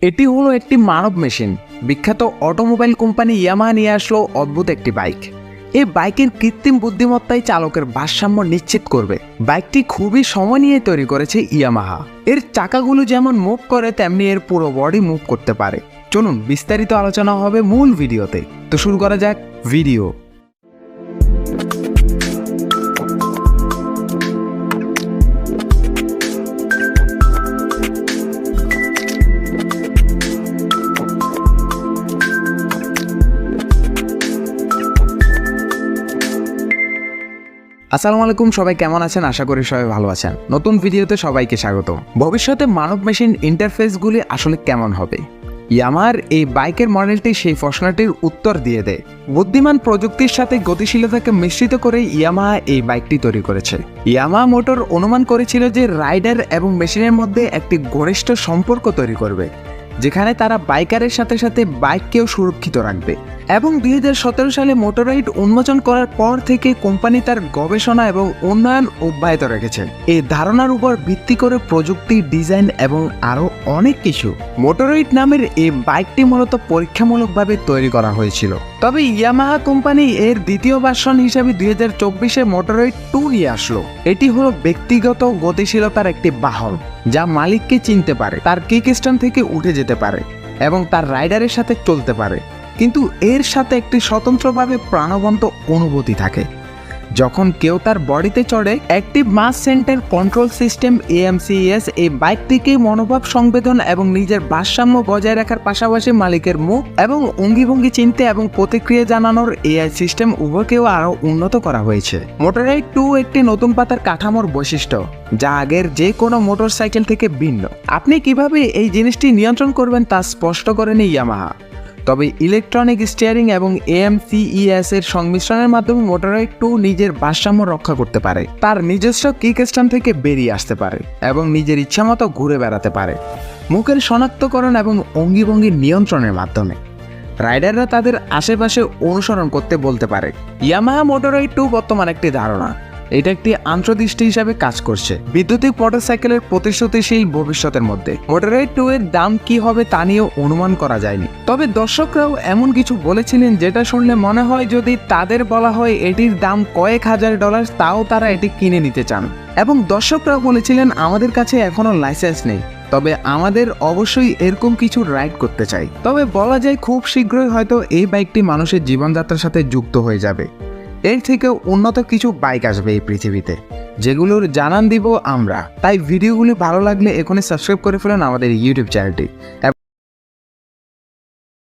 এটি হলো একটি মানব মেশিন। বিখ্যাত অটোমোবাইল কোম্পানি ইয়ামাহা নিয়ে আসলো অদ্ভুত একটি বাইক। এই বাইকের কৃত্রিম বুদ্ধিমত্তাই চালকের ভারসাম্য নিশ্চিত করবে। বাইকটি খুবই সময় নিয়ে তৈরি করেছে ইয়ামাহা। এর চাকাগুলো যেমন মুভ করে তেমনি এর পুরো বডি মুভ করতে পারে। চলুন বিস্তারিত আলোচনা হবে মূল ভিডিওতে। তো শুরু করা যাক ভিডিও। আসসালামু আলাইকুম, সবাই কেমন আছেন? আশা করি সবাই ভালো আছেন। নতুন ভিডিওতে সবাইকে স্বাগত। ভবিষ্যতে মানব মেশিন ইন্টারফেসগুলি আসলে কেমন হবে? ইয়ামাহার এই বাইকের মডেলটি সেই প্রশ্নটির উত্তর দিয়ে দেয়। বুদ্ধিমান প্রযুক্তির সাথে গতিশীলতাকে মিশ্রিত করে ইয়ামাহা এই বাইকটি তৈরি করেছে। ইয়ামাহা মোটর অনুমান করেছিল যে রাইডার এবং মেশিনের মধ্যে একটি ঘনিষ্ঠ সম্পর্ক তৈরি করবে, যেখানে তারা বাইকারের সাথে সাথে বাইককেও সুরক্ষিত রাখবে। এবং 2017 সালে মোটররাইড উন্মোচন করার পর থেকে কোম্পানি তার গবেষণা এবং উন্নয়ন অব্যাহত রেখেছে। এই ধারণার উপর ভিত্তি করে প্রযুক্তি, ডিজাইন এবং আরও অনেক কিছু। মোটররাইড নামের এই বাইকটি মূলত পরীক্ষামূলকভাবে তৈরি করা হয়েছিল। তবে ইয়ামাহা কোম্পানি এর দ্বিতীয় ভার্সন হিসেবে 2024-এ মোটররাইড 2 নিয়ে আসলো। এটি হলো ব্যক্তিগত গতিশীলতার একটি বাহন, যা মালিককে চিনতে পারে, তার কিক স্ট্যান্ড থেকে উঠে যেতে পারে এবং তার রাইডারের সাথে চলতে পারে। কিন্তু এর সাথে একটি স্বতন্ত্রভাবে প্রাণবন্ত অনুভূতি থাকে। যখন কেউ তার বডিতে চড়ে, active mass center control system AMCS এই বাইকটিকে মনোভাব সংবেদন এবং নিজের ভারসাম্য বজায় রাখার পাশাপাশি মালিকের মুখ এবং অঙ্গিভঙ্গি চিনতে এবং প্রতিক্রিয়া জানানোর AI সিস্টেম উভয়কেও আরও উন্নত করা হয়েছে। মোটররাইড 2 একটি নতুন পাতার কাঠামোর বৈশিষ্ট্য, যা আগের যে কোনো মোটরসাইকেল থেকে ভিন্ন। আপনি কিভাবে এই জিনিসটি নিয়ন্ত্রণ করবেন তা স্পষ্ট করেনি ইয়ামাহা। তবে ইলেকট্রনিক স্টিয়ারিং এবং AMCES এর সংমিশ্রণের মাধ্যমে মোটররাইড 2 নিজের ভারসাম্য রক্ষা করতে পারে, তার নিজস্ব কিক স্ট্যান্ড থেকে বেরিয়ে আসতে পারে এবং নিজের ইচ্ছামতো ঘুরে বেড়াতে পারে। মুখের শনাক্তকরণ এবং অঙ্গিভঙ্গির নিয়ন্ত্রণের মাধ্যমে রাইডাররা তাদের আশেপাশে অনুসরণ করতে বলতে পারে। ইয়ামাহা মোটররাইড 2 বর্তমান একটি ধারণা। এটা একটি আন্তর্দৃষ্টি হিসাবে কাজ করছে বৈদ্যুতিক মোটরসাইকেলের প্রতিশ্রুতিশীল ভবিষ্যতের মধ্যে। মোটররাইড 2 এর দাম কি হবে তা নিয়েও অনুমান করা যায়নি। তবে দর্শকরাও এমন কিছু বলেছিলেন যেটা শুনলে মনে হয় যদি তাদের বলা হয় এটির দাম কয়েক হাজার ডলার, তাও তারা এটি কিনে নিতে চান। এবং দর্শকরাও বলেছিলেন আমাদের কাছে এখনো লাইসেন্স নেই, তবে আমাদের অবশ্যই এরকম কিছু রাইড করতে চাই। তবে বলা যায় খুব শীঘ্রই হয়তো এই বাইকটি মানুষের জীবনযাত্রার সাথে যুক্ত হয়ে যাবে। এর থেকেও উন্নত কিছু বাইক আসবে এই পৃথিবীতে, যেগুলোর জানান দিব আমরা। তাই ভিডিওগুলি ভালো লাগলে এখনই সাবস্ক্রাইব করে ফেলুন আমাদের ইউটিউব চ্যানেলটি।